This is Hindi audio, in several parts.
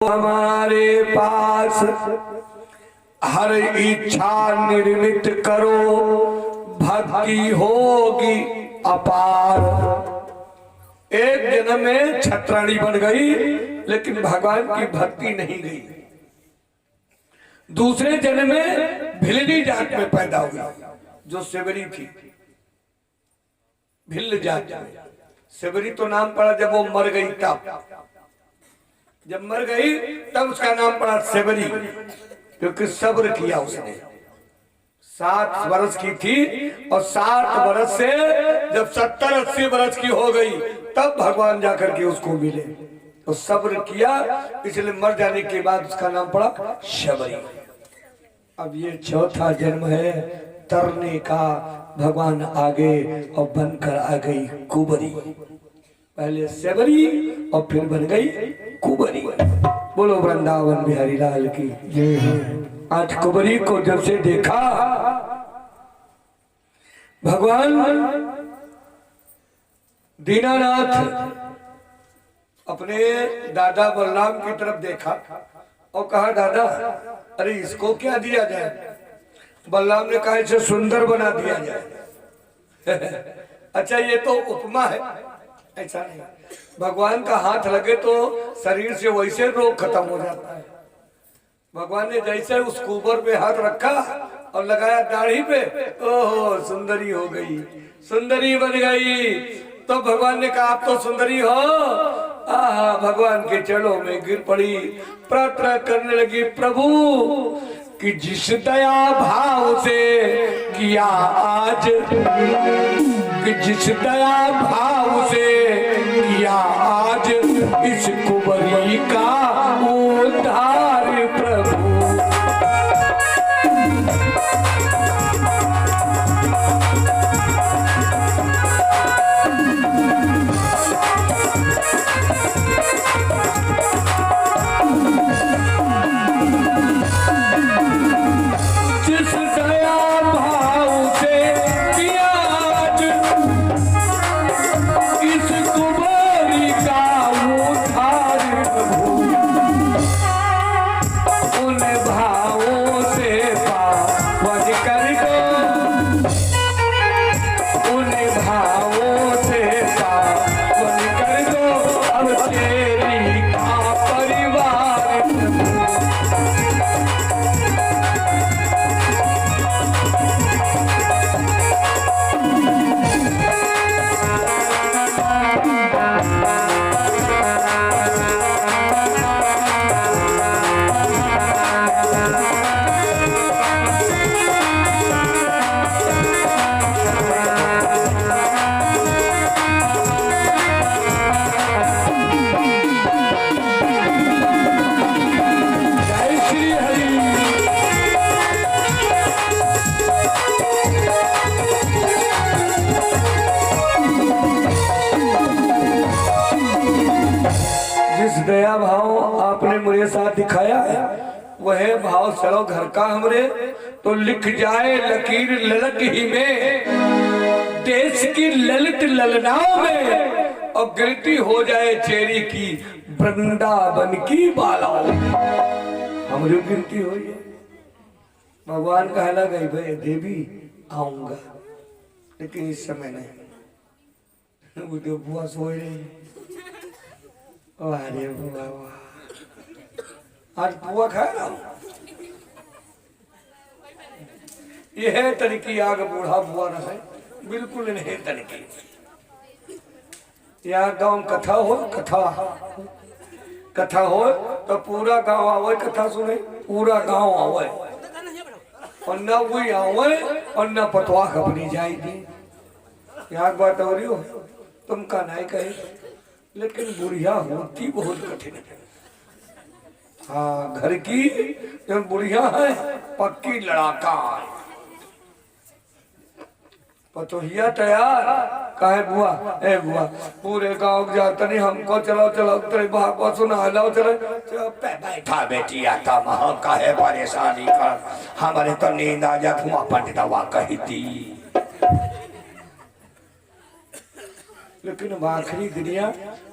हमारे पास हर इच्छा निर्मित करो, भक्ति होगी अपार। एक जन्म में छत्राणी बन गई लेकिन भगवान की भक्ति नहीं गई। दूसरे जन्म में भिल्ली जात में पैदा हुई जो सेवरी थी। भिल्ल जात में सेवरी तो नाम पड़ा जब वो मर गई तब। जब मर गई तब उसका नाम पड़ा सेवरी, क्योंकि सब्र किया उसने। 7 वर्ष की थी और 7 वर्ष से जब 70-80 वर्ष की हो गई तब भगवान जाकर के उसको मिले। तो सब्र किया, इसलिए मर जाने के बाद उसका नाम पड़ा शबरी। अब ये चौथा जन्म है तरने का। भगवान आगे और बनकर आ गई कुबरी। पहले सेवरी और फिर बन गई कुबरी। बोलो वृंदावन बिहारी लाल की जय। आज कुबरी को जब से देखा, भगवान दीनानाथ अपने दादा बलराम की तरफ देखा और कहा, दादा अरे इसको क्या दिया जाए? बलराम ने कहा इसे सुंदर बना दिया जाए। अच्छा ये तो उपमा है, ऐसा नहीं। भगवान का हाथ लगे तो शरीर से वैसे रोग खत्म हो जाता है। भगवान ने जैसे उस कुबर पे हाथ रखा और लगाया दाढ़ी पे, ओहो सुंदरी हो गई, सुंदरी बन गई। तो भगवान ने कहा आप तो सुंदरी हो। आहा, भगवान के चरणों में गिर पड़ी, प्रार्थना करने लगी, प्रभु कि जिस दया भाव से किया आज, कि जिस दया भाव से किया आज इस कुबरी का उद्धार प्रभु। दया भाव आपने मुझे साथ दिखाया है, वह भाव चलो घर का हमरे तो लिख जाए लकीर ललक ही में, देश की ललित ललनाओं में, और गिरती हो जाए चेरी की वृंदावन की बालाओं। हमरे गिरती हो जाए। भगवान कहला गई भाई देवी आऊंगा, लेकिन इस समय नहीं। वो तो बुआ सोए रही। अरे बुआ आज बुआ खाया। यह तरीकी आग बूढ़ा बुआ रहे, बिल्कुल नहीं तरीकी। यहाँ गांव कथा हो, कथा हो तो पूरा गांव आवे कथा सुने, पूरा गांव आवे और न वही आवे और न पतवा खबरी जाएगी। यहाँ बात हो रही हो तुम का नहीं कहे, लेकिन बुढ़िया होती बहुत कठिन है। हाँ घर की जब बुढ़िया है पक्की लड़ाका है। पतोहिया तैयार काहे बुआ, ए बुआ पूरे गांव जाता नहीं, हमको चलाओ चलाओ तेरे बाप को सुना लो, चलो बैठा बेटी आता महा काहे परेशानी कर, हमारे तो नींद आ जा, तुम अपन दवा कही थी। लेकिन आखिरी गिरिया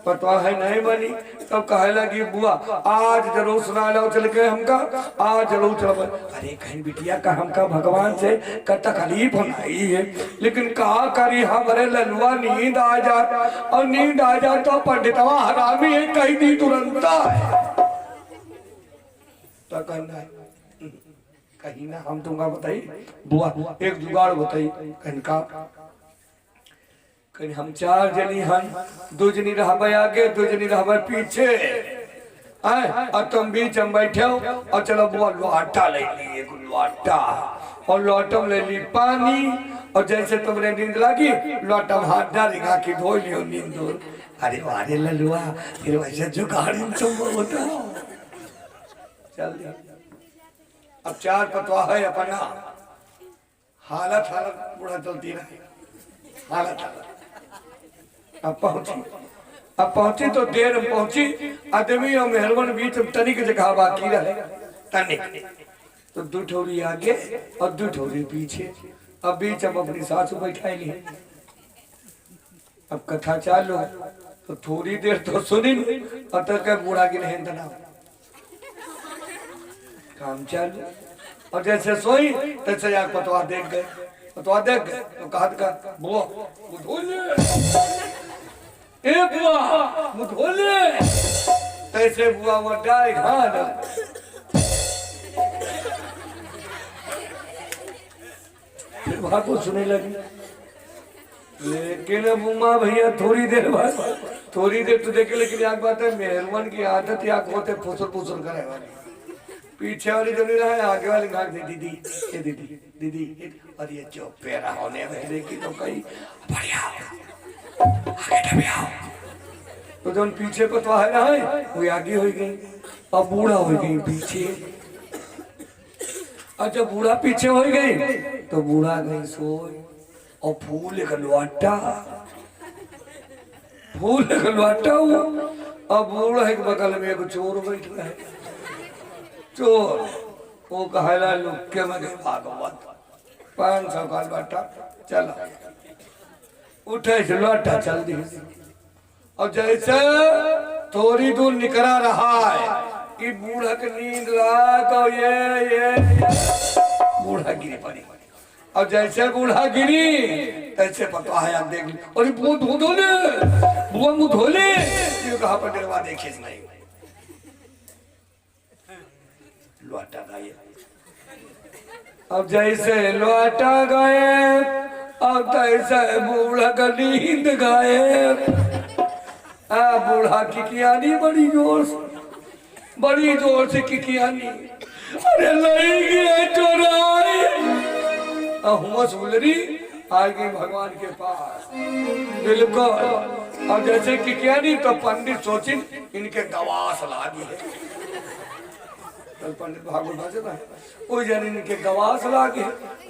पता है नहीं बनी। तब कहे लगी बुआ आज जरूर सुना लो चल के हमका, आज जरूर चलो। अरे कहीं बिटिया का हमका भगवान से का तकलीफ होनाई है, लेकिन कहा करी हमारे ललुआ नींद आ जाए, और नींद आ जाए तो पंडितवा हरामी है कहीं दी तुरंत है तो कहना है कहीं ना हम तुमका बताइए बुआ एक जुगाड़ बताइए। कहीं का कहीं हम 4 जनी हन, 2 जनी रहबे आगे 2 जनी रहबे पीछे आए, और तुम बीच में बैठे हो। और चलो बुआ लोटा ले ली, एक लोटा, और लोटा में ले ली पानी, और जैसे तुमने नींद लगी लोटा में हाथ डालेगा कि धो लियो नींद दूर। अरे वारे ललुआ फिर वैसे जुगाड़ तुम होता चल। अब 4 पतवा है अपना हालत बुढ़ा चलती रहे हालत। अब पहुंची तो देर में पहुंची, आदमी और मेहरबान बीच में तनिक जगह बाकी रहे तनिक, तो 2 ठोरी आगे और 2 ठोरी पीछे। अब बीच अब अपनी सासू बैठा ली। अब कथा चालू तो थोड़ी देर तो सुनी, और तक बूढ़ा की नहीं तना काम चालू। और जैसे सोई तैसे यार पतवा देख गए, पतवा देख गए तो कहा बुआ मुझोले तैसे बुआ वो डाय घाल। फिर बात को सुने लगी, लेकिन अब उमा भैया थोड़ी देर तो देखे, लेकिन एक बात है मेहरबान की आदत या होते फुसुर करे वाली। पीछे वाली जो नहीं रहा है आगे वाली घाट दे दीदी ये दीदी दीदी, और ये जो पैरा होने वाले की तो कहीं बढ़िया आगे आओ। तो जो पीछे को तो है ना है वो आगे हो गई, अब बूढ़ा हो गई पीछे। और जब बूढ़ा पीछे हो गई तो बूढ़ा गई सोई, और फूल का लोटा हुआ। अब बूढ़ा एक बगल में एक चोर बैठा है, चोर वो कहला लुक्के में गए भागवत 500 का लोटा चला उठे से लोटा चल दी। और जैसे थोड़ी दूर निकला रहा है कि बूढ़ा की नींद रहा तो ये बूढ़ा गिरी पड़ी। और जैसे बूढ़ा गिरी तैसे पता है आप देख ली, अरे बुआ मुँह धोले कहा पर डरवा देखे नहीं लौटा गए। अब जैसे लौटा गए अब तैसे बूढ़ा का नींद गए। बूढ़ा किकियानी बड़ी जोर से किकियानी, अरे लई गए चोराई। सुलरी आ गई भगवान के पास बिल्कुल। अब जैसे किकियानी तो पंडित सोचिन इनके गवास ला दिए। पंडित भागवत भाषण है वो जन इनके गवास ला के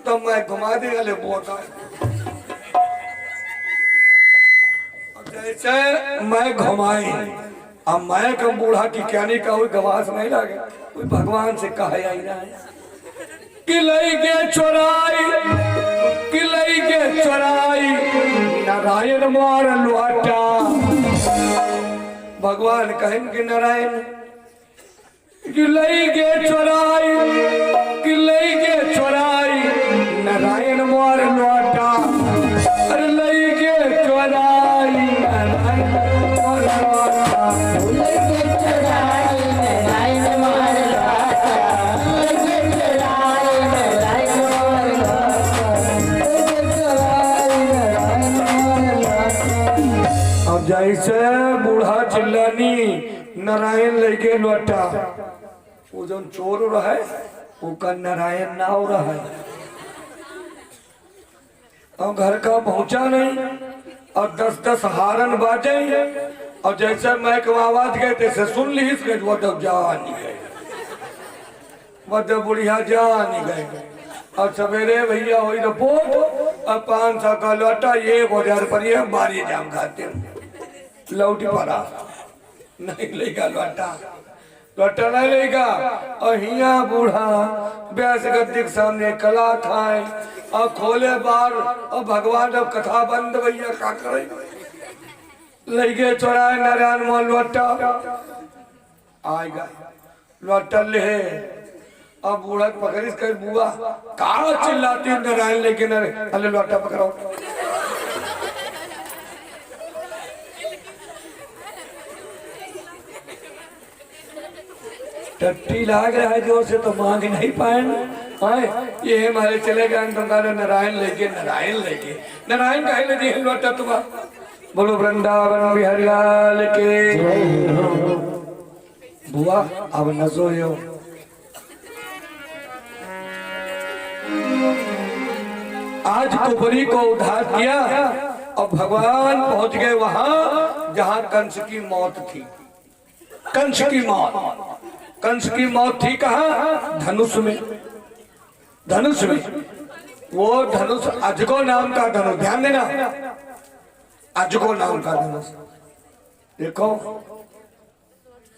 तो मैं घुमा देगा ले बोता। जैसे मैं घुमाई अब मैं कम बूढ़ा की क्या नहीं कहूँ गवास नहीं लागे, कोई भगवान से कहे आई ना कि लई के चोराई नारायण मार लुआटा। भगवान कहें कि नारायण कि लई के चोराई नारायण मार लुआटा। अरे लई के चोराई नारायण मार लुआटा, जैसे बूढ़ा चिल्लानी नारायण लेके लौटा। वो जो चोर रहा है वो का नारायण ना हो रहा है। और घर का पहुंचा नहीं और 10-10 हारन बाजे। और जैसे मैं कम आवाज गए तैसे सुन ली वो जब जान गए, वो जब बुढ़िया जान गए। और सवेरे भैया हुई रिपोर्ट और 500 का लौटा ये 1000 पर ये बारी जाम खाते लौटी पड़ा नहीं लेगा लौटा नहीं लेगा। और हिया बूढ़ा ब्यास गद्दी के सामने कला खाए और खोले बार। और भगवान जब कथा बंद भैया का करे लगे चौराहे नारायण मोहन लोटा आएगा लोटा ले अब बूढ़ा पकड़ी कर बुआ कहा चिल्लाती नारायण लेके अरे लोटा पकड़ो टट्टी लाग रहा है जोर से तो मांग नहीं पाए ये हमारे चले गए तुम्हारे नारायण लेके नारायण कहे लगे लोटा तुम्हारा बोलो वृंदावन बिहारी लाल के बुआ अब न सोयो आज कुबरी को उद्धार किया और भगवान पहुंच गए वहां जहां कंस की मौत थी। कंस की मौत थी कहां? धनुष में वो धनुष अजगो नाम का धनुष, ध्यान देना अजगो नाम का धनुष। देखो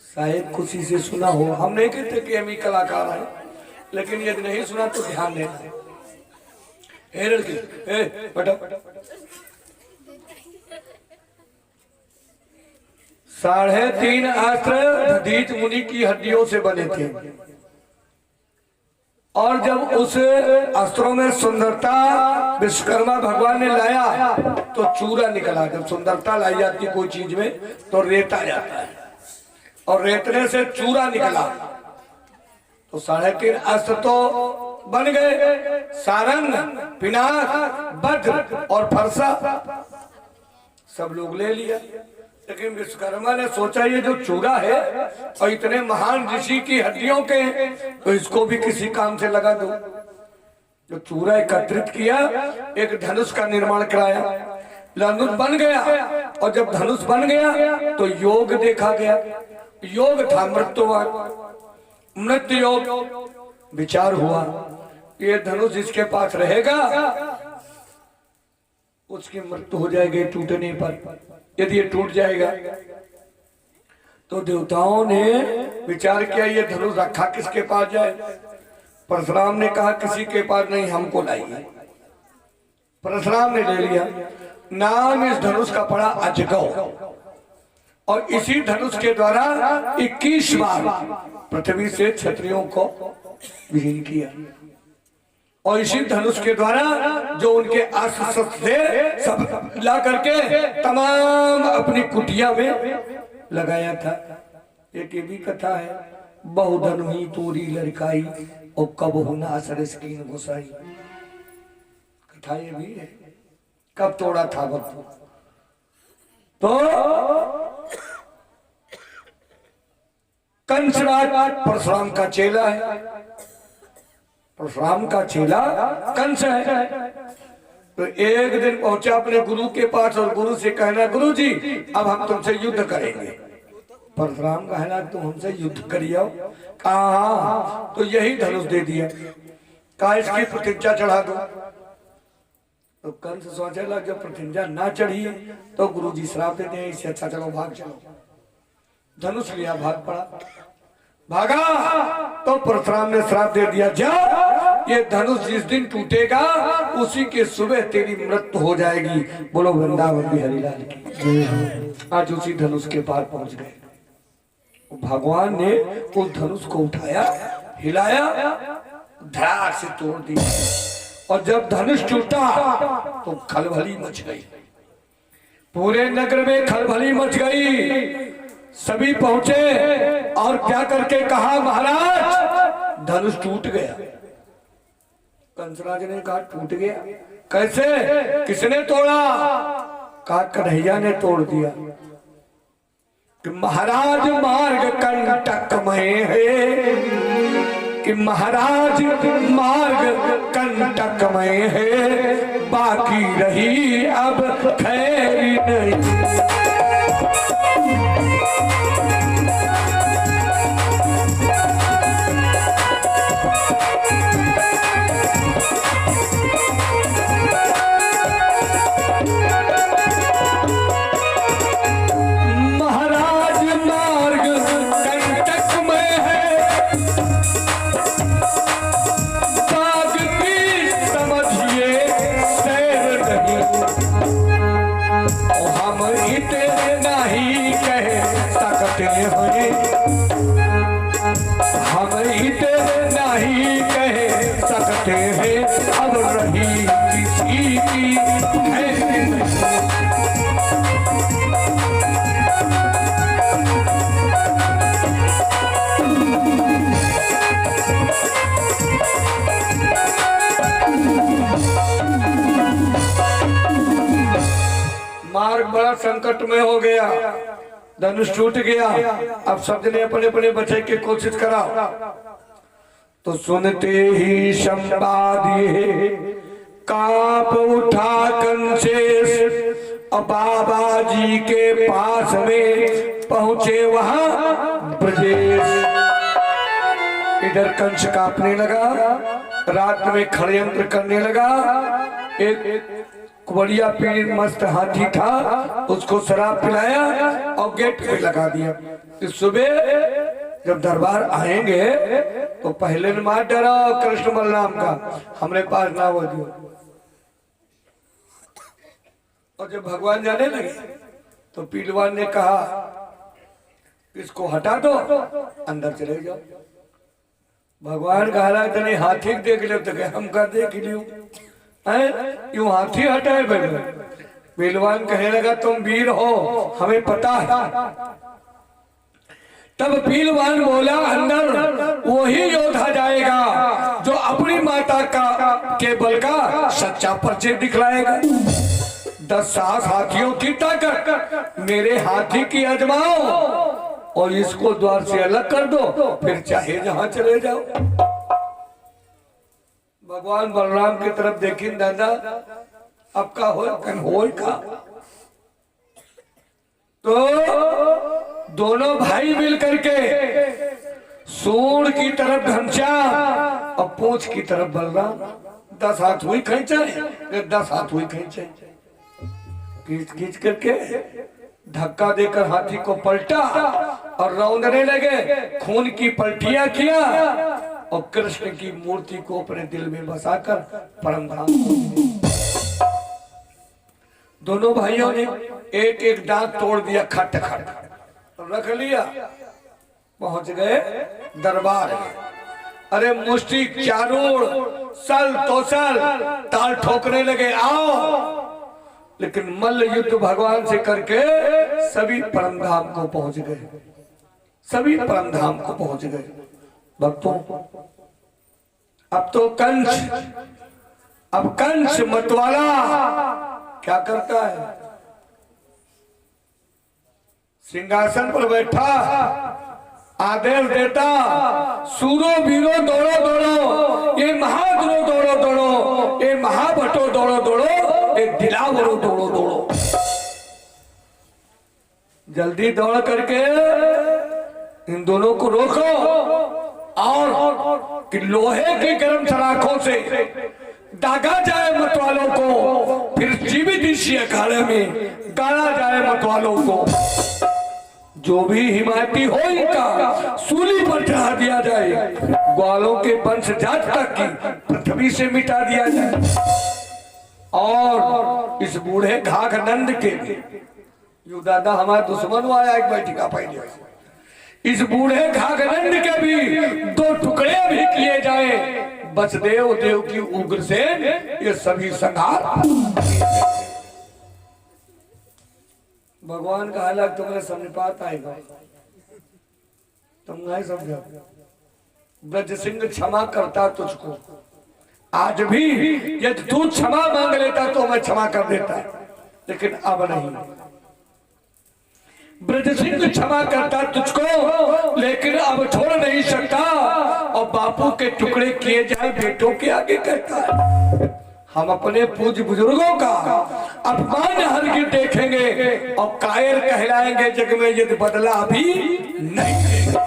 शायद खुशी से सुना हो, हम नहीं कहते कि हम ही कलाकार हैं, लेकिन यदि नहीं सुना तो ध्यान देना। बेटा 3.5 अस्त्र दधीच मुनि की हड्डियों से बने थे और जब उस अस्त्रों में सुंदरता विश्वकर्मा भगवान ने लाया तो चूरा निकला। जब सुंदरता लाई जाती है कोई चीज में तो रेता जाता है और रेतने से चूरा निकला तो 3.5 अस्त्र तो बन गए, सारंग, पिनाक, वज्र और फरसा सब लोग ले लिया। लेकिन विश्वकर्मा ने सोचा ये जो चूरा है और इतने महान ऋषि की हड्डियों के तो इसको भी किसी काम से लगा दो। जो चूरा एकत्रित किया, एक धनुष का निर्माण कराया, धनुष बन गया और जब धनुष बन गया तो योग देखा गया। योग था मृत्यु योग। विचार हुआ ये धनुष जिसके पास रहेगा उसकी मृत्यु हो जाएगी टूटने पर। यदि ये टूट जाएगा तो देवताओं ने विचार किया ये धनुष रखा किसके पास जाए। परशुराम ने कहा किसी के पास नहीं, हमको लाइए। परशुराम ने ले लिया। नाम इस धनुष का पड़ा अजगौ और इसी धनुष के द्वारा 21 बार पृथ्वी से क्षत्रियों को विहीन किया और इसी धनुष के द्वारा जो उनके अस्त्र थे सब ला करके तमाम अपनी कुटिया में लगाया था। एक ये भी कथा है, बहुधन हुई तोरी लड़काई और कब होना सरस की घुसाई। कथा ये भी है, कब तोड़ा था वक्त। तो कंसराज परशुराम का चेला है, परशुराम का चेला कंस है। तो एक दिन पहुंचा अपने गुरु के पास और गुरु से कहना गुरु जी अब हम तुमसे युद्ध करेंगे। परशुराम कहना तुम हमसे युद्ध करियो। कहा तो यही धनुष दे दिया, कहा इसकी प्रतिज्ञा चढ़ा दो। तो कंस सोचे लग जब प्रतिज्ञा ना चढ़ी तो गुरु जी श्राप देते हैं, इससे अच्छा चलो भाग चलो। धनुष लिया भाग पड़ा, भागा तो परशुराम ने श्राप दे दिया जा ये धनुष जिस दिन टूटेगा उसी के सुबह तेरी मृत्यु हो जाएगी। बोलो वृंदावन बिहारी लाल की। आज उसी धनुष के पार पहुंच गए। भगवान ने उस धनुष को उठाया, हिलाया, धड़ाक से तोड़ दिया और जब धनुष टूटा तो खलबली मच गई। पूरे नगर में खलबली मच गई। सभी पहुंचे और क्या करके कहा महाराज धनुष टूट गया। कंसराज ने कहा टूट गया कैसे, किसने तोड़ा? कहा कन्हैया ने तोड़ दिया। कि महाराज मार्ग कंटक में है, कि महाराज मार्ग कंटक में है, बाकी रही अब खैर नहीं। जाते हैं अब रही किसी की है नहीं। मार्ग बड़ा संकट में हो गया, धनुष टूट गया। अब सब जने अपने अपने बचे की कोशिश करा। तो सुनते ही संवादिये कांप उठा कंसेश, अब बाबा जी के पास में पहुंचे वहां ब्रजेश। इधर कंस कांपने लगा, रात में षड्यंत्र करने लगा। एक बढ़िया पीर मस्त हाथी था, उसको शराब पिलाया और गेट पे लगा दिया। इस सुबह जब दरबार आएंगे तो पहले ने मार डरा कृष्ण बलराम का, हमरे पास ना हो दियो। और जब भगवान जाने लगे तो पीलवान ने कहा इसको हटा दो, अंदर चले जाओ। भगवान कह रहा है हाथी देख ले तो हम का देख लियो, यूं हाथी हटाए बैठे। पहलवान कहने लगा तुम वीर हो, हमें पता है। तब पहलवान बोला अंदर वही योद्धा जाएगा जो अपनी माता का के बल का सच्चा परिचय दिखलाएगा। 10 साहस हाथियों की ताकत मेरे हाथी की आजमाओ और इसको द्वार से अलग कर दो, फिर चाहे जहां चले जाओ। भगवान बलराम की तरफ देखी, दादा अब का हो का। तो दोनों भाई मिल करके सूंड की तरफ घनश्याम और पूंछ की तरफ बलराम 10 हाथ हुई खींचे, 10 हाथ हुई खींचे, खींच खींच करके धक्का देकर हाथी को पलटा और रौंदने लगे। खून की पलटियां किया और कृष्ण की मूर्ति को अपने दिल में बसाकर परम धाम को दोनों भाइयों ने एक एक दांत तोड़ दिया, खट खट रख लिया। पहुंच गए दरबार। अरे मुष्टि चारों सल तो सल ताल ठोकने लगे, आओ। लेकिन मल्ल युद्ध भगवान से करके सभी परमधाम को पहुंच गए, सभी परमधाम को पहुंच गए। भक्तों अब तो कंस मतवाला क्या करता है, सिंहासन पर बैठा आदेश देता, सूरो वीरो दौड़ो दौड़ो, ये महाद्रो दौड़ो दौड़ो, ये महाभटो दौड़ो दौड़ो, ये दिलावरो दौड़ो दौड़ो। जल्दी दौड़ करके इन दोनों को रोको और कि लोहे की गर्म सलाखों से दागा जाए मतवालों को, फिर जीवित इसी अखाड़े में गाड़ा जाए मतवालों को। जो भी हिमायती हो इनका सूली पर चढ़ा दिया जाए, ग्वालों के वंश जात तक की पृथ्वी से मिटा दिया जाए। और इस बूढ़े घाघ नंद के यू दादा हमारा दुश्मन आया एक बैठिका पहले, इस बूढ़े घाघनंद के भी 2 टुकड़े भी किए जाए, बचदेव देव की उग्रसेन ये सभी संहार। भगवान का हालत तुम्हें समझ पाता आएगा, तुम नहीं समझो। ब्रज सिंह क्षमा करता तुझको, आज भी यदि तू क्षमा मांग लेता तो मैं क्षमा कर देता, लेकिन अब नहीं। ब्रज सिंह क्षमा करता तुझको, लेकिन अब छोड़ नहीं सकता। और बापू के टुकड़े किए जाए बेटों के आगे कहता है, हम अपने पूज्य बुजुर्गों का अपमान हरगिज देखेंगे और कायर कहलाएंगे जग में यदि बदला भी नहीं देंगे।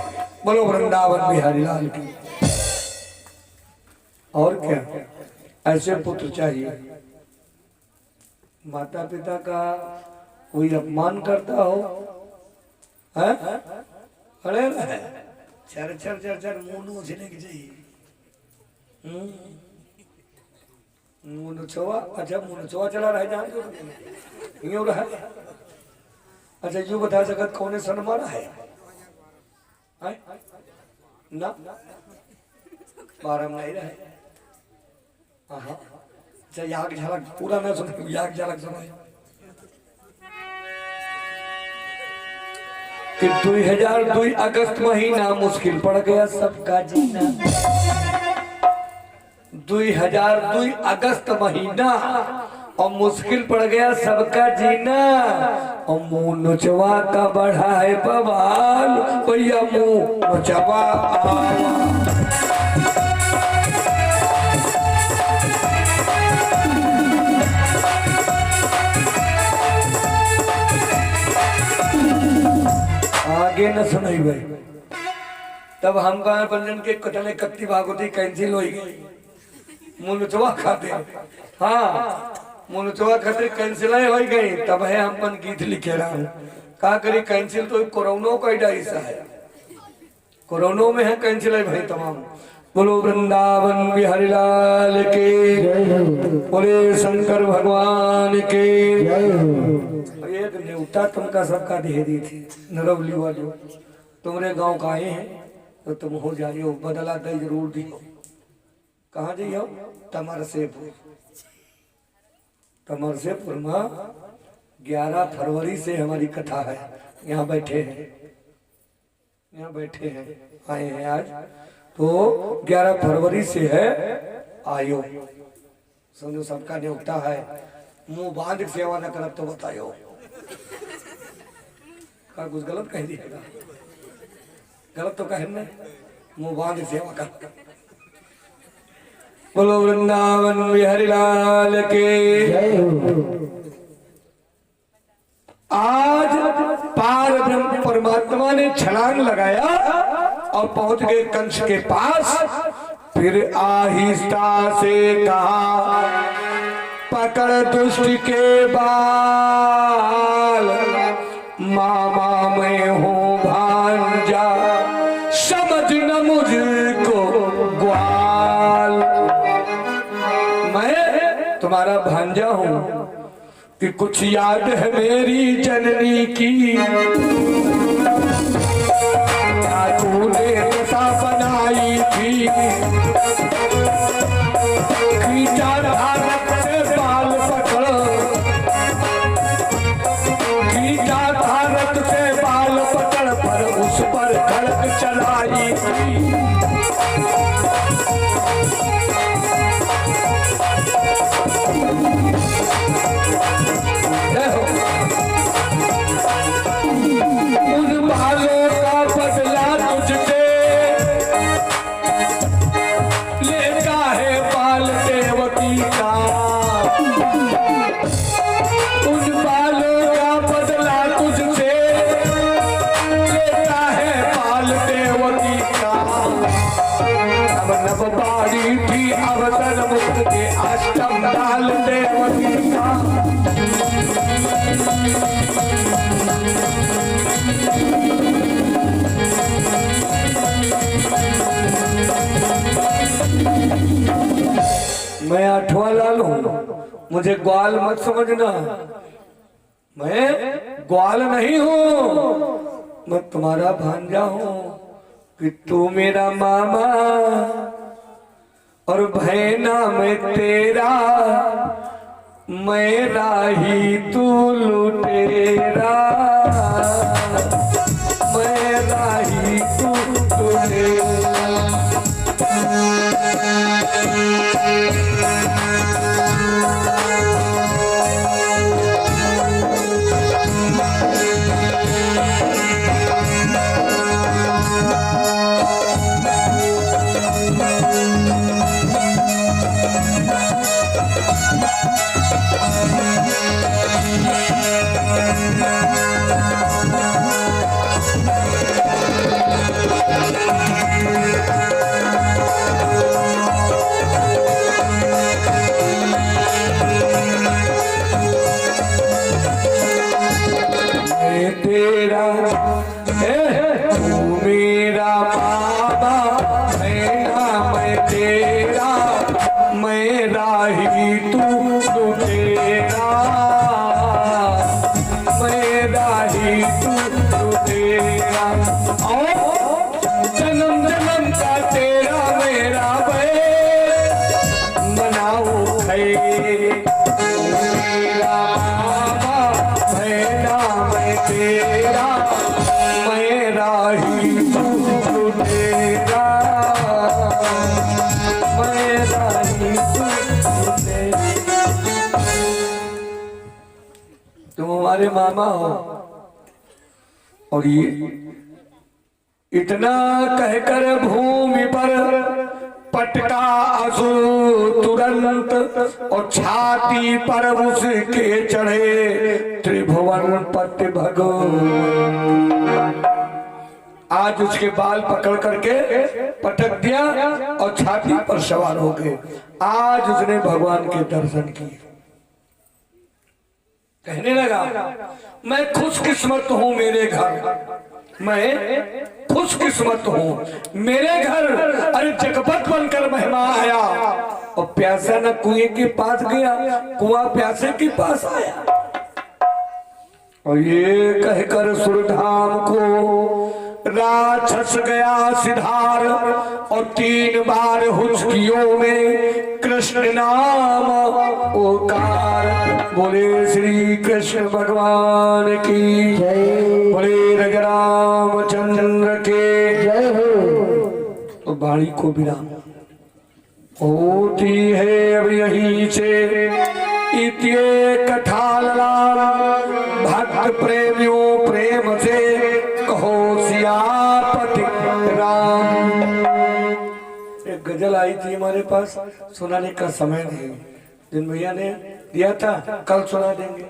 बोलो वृंदावन बिहारी लाल की। और क्या ऐसे पुत्र चाहिए। माता पिता का कोई अपमान करता हो, अरे चर चर चर चर मुंह नोचने की चाहिए। मुंह नोचवा, अच्छा मुंह नोचवा चला रहा है, जान यूं रहा। अच्छा यूं बता सकत कौन सन मारा है ना, बारह नहीं रहे। हाँ अच्छा याग झलक पूरा ना सुन, याग झलक सुनाई कि 2002 अगस्त महीना मुश्किल पड़ गया सबका जीना। 2002 अगस्त महीना और मुश्किल पड़ गया सबका जीना और मुंह नुचवा का बढ़ा है बवाल भैया मुंह नुचवा आगे न सुनाई भाई। तब हम कहा पंजन के कटने कत्ती भागवती कैंसिल हो गई मुनुचवा खाते। हाँ मुनुचवा खाते कैंसिल हो गई। तब है हम पन गीत लिखे रहा हूँ कहा करी कैंसिल तो कोरोना का हिस्सा है। कोरोना में है कैंसिल है भाई तमाम। बोलो वृंदावन बिहारी लाल के, बोले शंकर भगवान के। एक न्योता तुमका सबका दे दी थी नरवली वाले तुम्हारे गांव का आए हैं तो तुम हो जाइयो बदला दे जरूर दियो। कहाँ जाइयो? तमरसेपुर। तमरसेपुर में 11 फरवरी से हमारी कथा है। यहाँ बैठे हैं, यहाँ बैठे हैं, आए हैं आज। तो 11 फरवरी से है आयो। समझो सबका न्योता है। मुंह बांध के सेवा न करब तो बतायो का कुछ गलत कह दिएगा। गलत तो कहे न, मुंह बांध के सेवा कर। बोलो वृंदावन बिहारी लाल के। आज पार ब्रह्म परमात्मा ने छलांग लगाया और पहुंच गए कंस के पास। फिर आहिस्ता से कहा पकड़ दुष्ट के बाल मामा मैं हूँ भांजा समझ न मुझको ग्वाल। मैं तुम्हारा भांजा हूँ कि कुछ याद है मेरी जननी की। तूने दशा बनाई थी खींचा भारत से बाल पकड़, खींचा भारत से बाल पकड़ पर उस पर खड़क चलाई थी। उन बालों का बदला तुझसे लेता है बाल देवती का। उन बालों का बदला तुझसे लेता है बाल देवती का। अब नव बारी थी अवसर मुक्त के अष्टम बाल देवती का। मैं 8वां लाल हूँ, मुझे ग्वाल मत समझना। मैं ग्वाल नहीं हूँ, मैं तुम्हारा भांजा हूँ कि तू मेरा मामा और भैना मैं तेरा, मेरा ही तू लुटेरा, मेरा ही तू लुटेरा। मामा हो। और ये इतना कहकर भूमि पर पटका असुर तुरंत, और छाती पर उसके चढ़े त्रिभुवन पति भगवान। आज उसके बाल पकड़ करके पटक दिया और छाती पर सवार हो गए। आज उसने भगवान के दर्शन किए। कहने लगा मैं खुशकिस्मत हूं, मेरे घर मैं खुशकिस्मत हूं, मेरे घर अरे जगपत बनकर मेहमान आया। और प्यासा न कुएं के पास गया, कुआं प्यासे के पास आया। और ये कहकर सुरधाम को राक्षस गया सिधार, और 3 बार हुचकियों में कृष्ण नाम ओकार। बोले श्री कृष्ण भगवान की जय, बोले रघुरामचंद्र के जय हो। तो वाणी को विराम होती है अब यहीं से इत्ये कथा भक्त प्रेमियों प्रेम से कहो सियापति राम। एक गजल आई थी हमारे पास, सुनाने का समय नहीं, जिन भैया ने दिया था कल सुना देंगे।